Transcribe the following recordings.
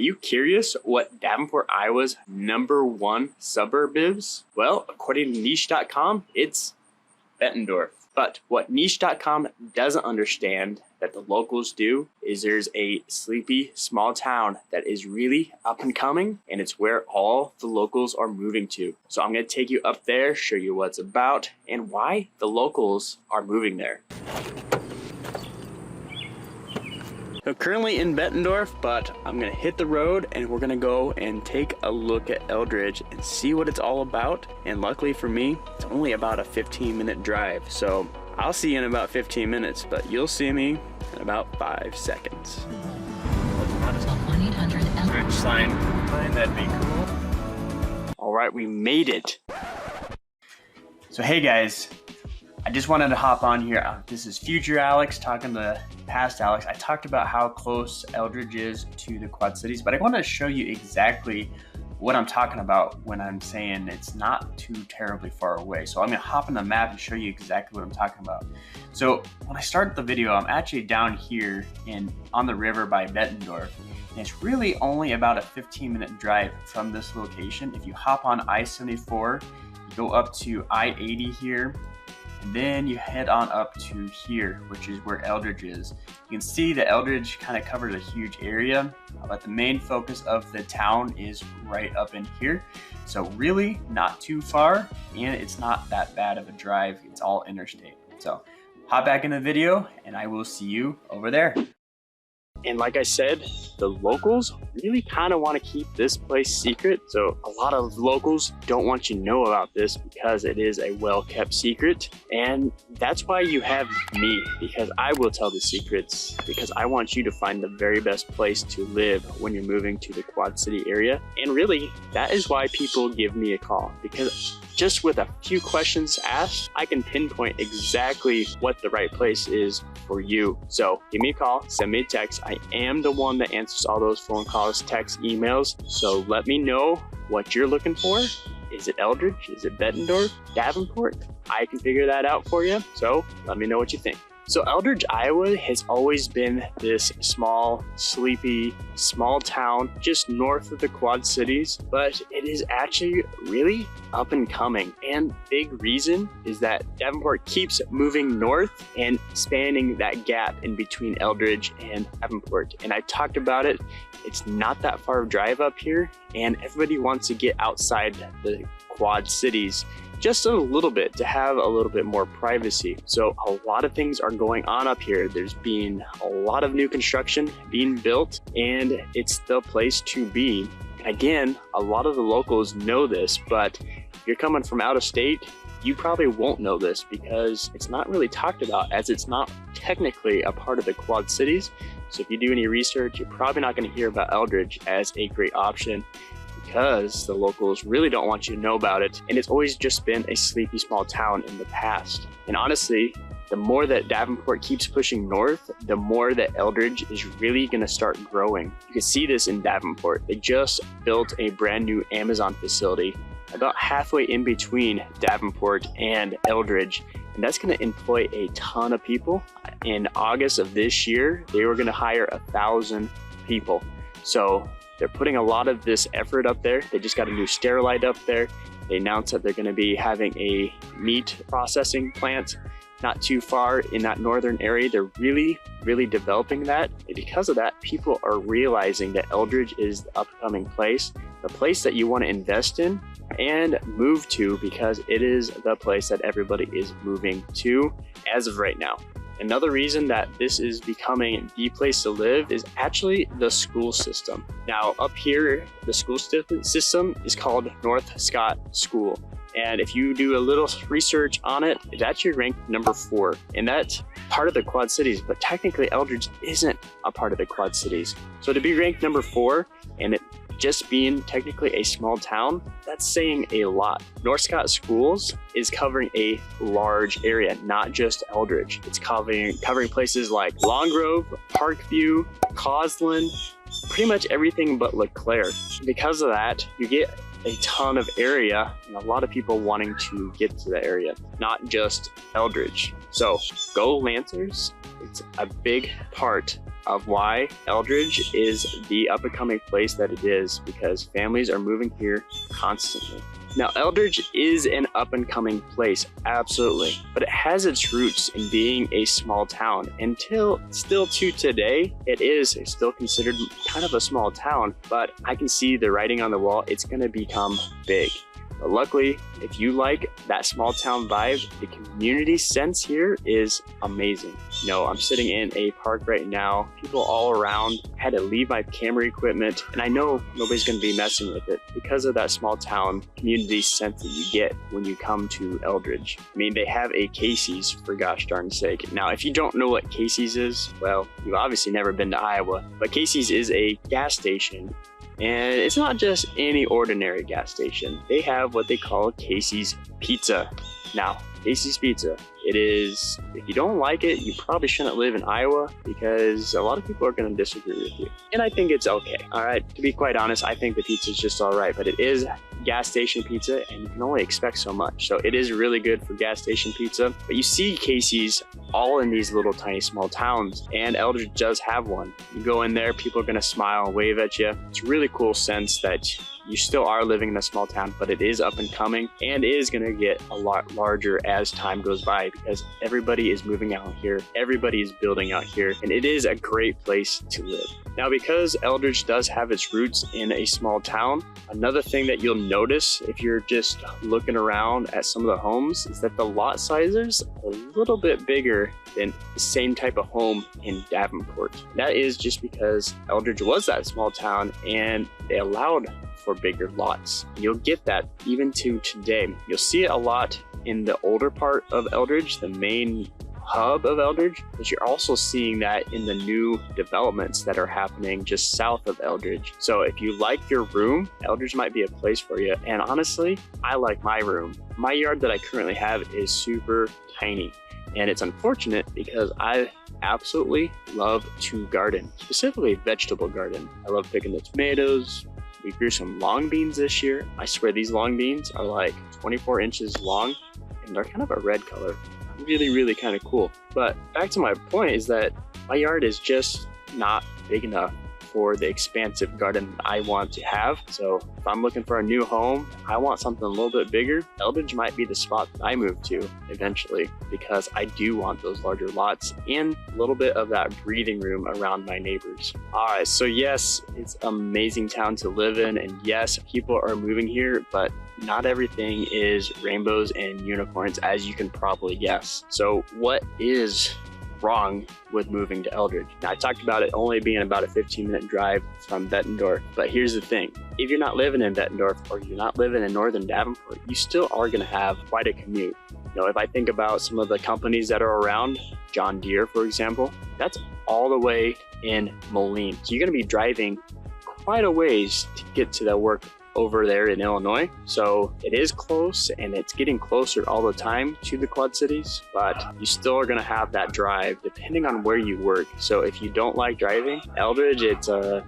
Are you curious what Davenport, Iowa's #1 suburb is? Well, according to niche.com, it's Bettendorf. But what niche.com doesn't understand that the locals do is there's a sleepy small town that is really up and coming, and it's where all the locals are moving to. So I'm going to take you up there, show you what it's about and why the locals are moving there. So currently in Bettendorf, but I'm gonna hit the road and we're gonna go and take a look at Eldridge and see what it's all about. And luckily for me, it's only about a 15-minute drive. So I'll see you in about 15 minutes, but you'll see me in about 5 seconds. 1-800 Search sign, that'd be cool. All right, we made it. So hey guys, I just wanted to hop on here. This is future Alex talking to past Alex. I talked about how close Eldridge is to the Quad Cities, but I want to show you exactly what I'm talking about when I'm saying it's not too terribly far away. So I'm going to hop on the map and show you exactly what I'm talking about. So when I start the video, I'm actually down here on the river by Bettendorf. And it's really only about a 15-minute drive from this location. If you hop on I-74, you go up to I-80 here, and then you head on up to here, which is where Eldridge is. You can see that Eldridge kind of covers a huge area, but the main focus of the town is right up in here. So really not too far, and it's not that bad of a drive. It's all interstate. So hop back in the video and I will see you over there. And like I said, the locals really kind of want to keep this place secret. So a lot of locals don't want you to know about this because it is a well-kept secret. And that's why you have me, because I will tell the secrets, because I want you to find the very best place to live when you're moving to the Quad City area. And really, that is why people give me a call, because just with a few questions asked, I can pinpoint exactly what the right place is for you. So give me a call, send me a text. I am the one that answers all those phone calls, texts, emails. So let me know what you're looking for. Is it Eldridge? Is it Bettendorf? Davenport? I can figure that out for you. So let me know what you think. So Eldridge, Iowa has always been this small, sleepy, small town just north of the Quad Cities, but it is actually really up and coming. And big reason is that Davenport keeps moving north and spanning that gap in between Eldridge and Davenport. And I talked about it. It's not that far of a drive up here, and everybody wants to get outside the Quad Cities just a little bit to have a little bit more privacy. So a lot of things are going on up here. There's been a lot of new construction being built, and it's the place to be. And again, a lot of the locals know this, but if you're coming from out of state, you probably won't know this because it's not really talked about, as it's not technically a part of the Quad Cities. So if you do any research, you're probably not going to hear about Eldridge as a great option, because the locals really don't want you to know about it, and it's always just been a sleepy small town in the past. And honestly, the more that Davenport keeps pushing north, the more that Eldridge is really going to start growing. You can see this in Davenport. They just built a brand new Amazon facility about halfway in between Davenport and Eldridge, and that's going to employ a ton of people. In August of this year, they were going to hire 1,000 people. So they're putting a lot of this effort up there. They just got a new Sterilite up there. They announced that they're going to be having a meat processing plant not too far in that northern area. They're really developing that. And because of that, people are realizing that Eldridge is the upcoming place, the place that you want to invest in and move to, because it is the place that everybody is moving to as of right now. Another reason that this is becoming the place to live is actually the school system. Now up here, the school system is called North Scott School. And if you do a little research on it, it's actually ranked #4. And that's part of the Quad Cities, but technically Eldridge isn't a part of the Quad Cities. So to be ranked #4 and it just being technically a small town, that's saying a lot. North Scott Schools is covering a large area, not just Eldridge. It's covering places like Long Grove, Parkview, Causland, pretty much everything but LeClaire. Because of that, you get a ton of area and a lot of people wanting to get to the area, not just Eldridge. So go Lancers. It's a big part of why Eldridge is the up-and-coming place that it is, because families are moving here constantly. Now, Eldridge is an up-and-coming place, absolutely, but it has its roots in being a small town. Still to today, it is still considered kind of a small town, but I can see the writing on the wall, it's gonna become big. But luckily, if you like that small town vibe, the community sense here is amazing. You know, I'm sitting in a park right now, people all around. I had to leave my camera equipment, and I know nobody's gonna be messing with it because of that small town community sense that you get when you come to Eldridge. I mean, they have a Casey's, for gosh darn sake. Now, if you don't know what Casey's is, well, you've obviously never been to Iowa, but Casey's is a gas station. And it's not just any ordinary gas station. They have what they call Casey's Pizza. Now, Casey's Pizza, it is, if you don't like it, you probably shouldn't live in Iowa, because a lot of people are going to disagree with you. And I think it's okay. All right, to be quite honest, I think the pizza is just all right, but it is gas station pizza and you can only expect so much. So it is really good for gas station pizza. But you see Casey's all in these little tiny small towns, and Eldridge does have one. You go in there, people are going to smile and wave at you. It's a really cool sense that you still are living in a small town, but it is up and coming and is going to get a lot larger as time goes by, because everybody is moving out here, everybody is building out here, and it is a great place to live. Now, because Eldridge does have its roots in a small town, another thing that you'll notice if you're just looking around at some of the homes is that the lot sizes are a little bit bigger than the same type of home in Davenport. That is just because Eldridge was that small town and they allowed for bigger lots. You'll get that even to today. You'll see it a lot in the older part of Eldridge, the main hub of Eldridge, but you're also seeing that in the new developments that are happening just south of Eldridge. So if you like your room, Eldridge might be a place for you. And honestly, I like my room. My yard that I currently have is super tiny. And it's unfortunate because I absolutely love to garden, specifically vegetable garden. I love picking the tomatoes. We grew some long beans this year. I swear these long beans are like 24 inches long and they're kind of a red color. Really, really kind of cool. But back to my point is that my yard is just not big enough for the expansive garden I want to have. So if I'm looking for a new home, I want something a little bit bigger. Eldridge might be the spot that I move to eventually, because I do want those larger lots and a little bit of that breathing room around my neighbors. All right, so yes, it's an amazing town to live in, and yes, people are moving here, but not everything is rainbows and unicorns, as you can probably guess. So what is wrong with moving to Eldridge? Now, I talked about it only being about a 15-minute drive from Bettendorf, but here's the thing. If you're not living in Bettendorf or you're not living in northern Davenport, you still are going to have quite a commute. You know, if I think about some of the companies that are around, John Deere, for example, that's all the way in Moline. So you're going to be driving quite a ways to get to that work over there in Illinois. So it is close and it's getting closer all the time to the Quad Cities, but you still are going to have that drive depending on where you work. So if you don't like driving, Eldridge, it's a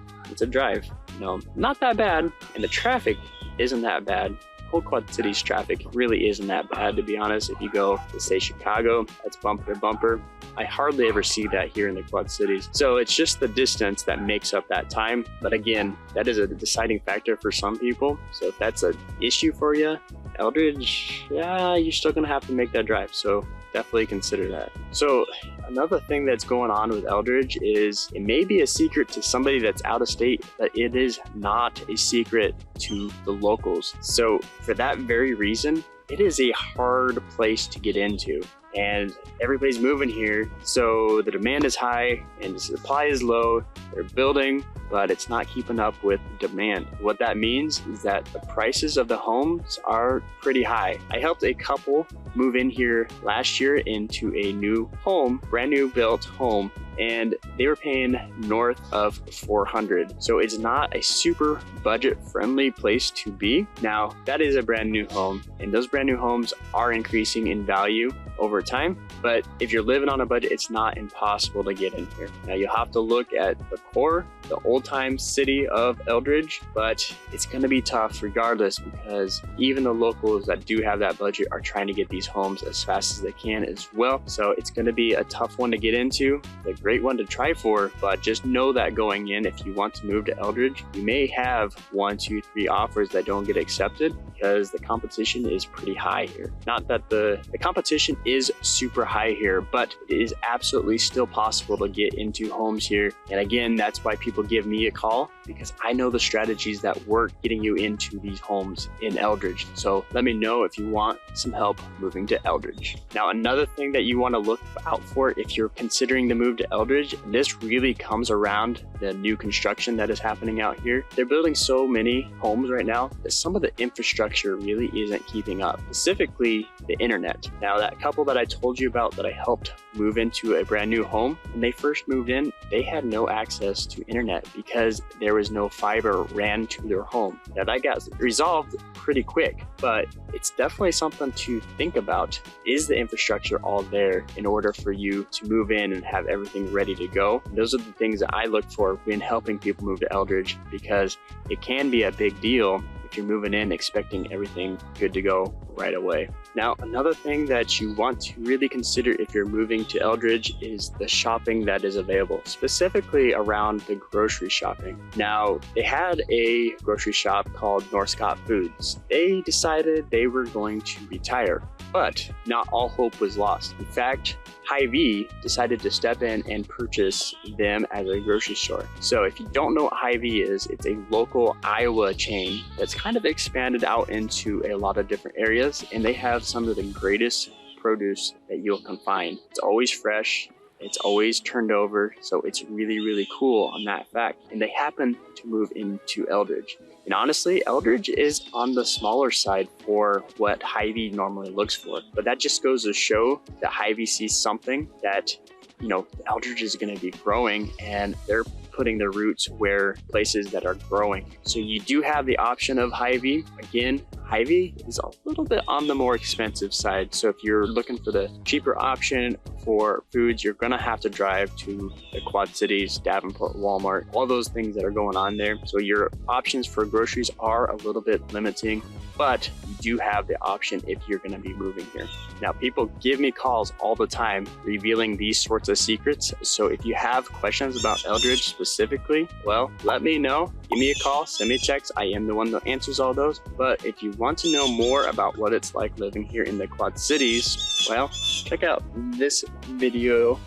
drive. You know, not that bad, and the traffic isn't that bad. Whole Quad Cities traffic really isn't that bad, to be honest. If you go to, say, Chicago, that's bumper to bumper. I hardly ever see that here in the Quad Cities. So it's just the distance that makes up that time. But again, that is a deciding factor for some people. So if that's an issue for you, Eldridge, yeah, you're still gonna have to make that drive. So definitely consider that. So another thing that's going on with Eldridge is it may be a secret to somebody that's out of state, but it is not a secret to the locals. So for that very reason, it is a hard place to get into. And everybody's moving here, so the demand is high and the supply is low. They're building, but it's not keeping up with demand. What that means is that the prices of the homes are pretty high. I helped a couple move in here last year into a new home, brand new built home, and they were paying north of $400. So it's not a super budget friendly place to be. Now, that is a brand new home, and those brand new homes are increasing in value over time. But if you're living on a budget, it's not impossible to get in here. Now you'll have to look at the core, the old time city of Eldridge, but it's going to be tough regardless, because even the locals that do have that budget are trying to get these homes as fast as they can as well. So it's going to be a tough one to get into, a great one to try for, but just know that going in, if you want to move to Eldridge, you may have 1, 2, 3 offers that don't get accepted because the competition is pretty high here. Not that the competition is super high here, but it is absolutely still possible to get into homes here. And again, that's why people give me a call, because I know the strategies that work getting you into these homes in Eldridge. So let me know if you want some help moving to Eldridge. Now, another thing that you want to look out for if you're considering the move to Eldridge, and this really comes around the new construction that is happening out here. They're building so many homes right now that some of the infrastructure really isn't keeping up, specifically the internet. Now, that couple that I told you about that I helped move into a brand new home, when they first moved in, they had no access to internet because there was no fiber ran to their home. Now that got resolved pretty quick, but it's definitely something to think about. Is the infrastructure all there in order for you to move in and have everything ready to go? And those are the things that I look for when helping people move to Eldridge, because it can be a big deal if you're moving in expecting everything good to go right away. Now, another thing that you want to really consider if you're moving to Eldridge is the shopping that is available, specifically around the grocery shopping. Now, they had a grocery shop called North Scott Foods. They decided they were going to retire, but not all hope was lost. In fact, Hy-Vee decided to step in and purchase them as a grocery store. So if you don't know what Hy-Vee is, it's a local Iowa chain that's kind of expanded out into a lot of different areas, and they have some of the greatest produce that you'll find. It's always fresh. It's always turned over, so it's really, really cool on that fact. And they happen to move into Eldridge. And honestly, Eldridge is on the smaller side for what Hy-Vee normally looks for. But that just goes to show that Hy-Vee sees something that, you know, Eldridge is going to be growing, and they're putting their roots where places that are growing. So you do have the option of Hy-Vee. Again, Hy-Vee is a little bit on the more expensive side. So if you're looking for the cheaper option for foods, you're gonna have to drive to the Quad Cities, Davenport, Walmart, all those things that are going on there. So your options for groceries are a little bit limiting, but you do have the option if you're gonna be moving here. Now, people give me calls all the time revealing these sorts of secrets. So if you have questions about Eldridge specifically, well, let me know. Give me a call, send me a text. I am the one that answers all those. But if you want to know more about what it's like living here in the Quad Cities, well, check out this video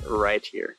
right here.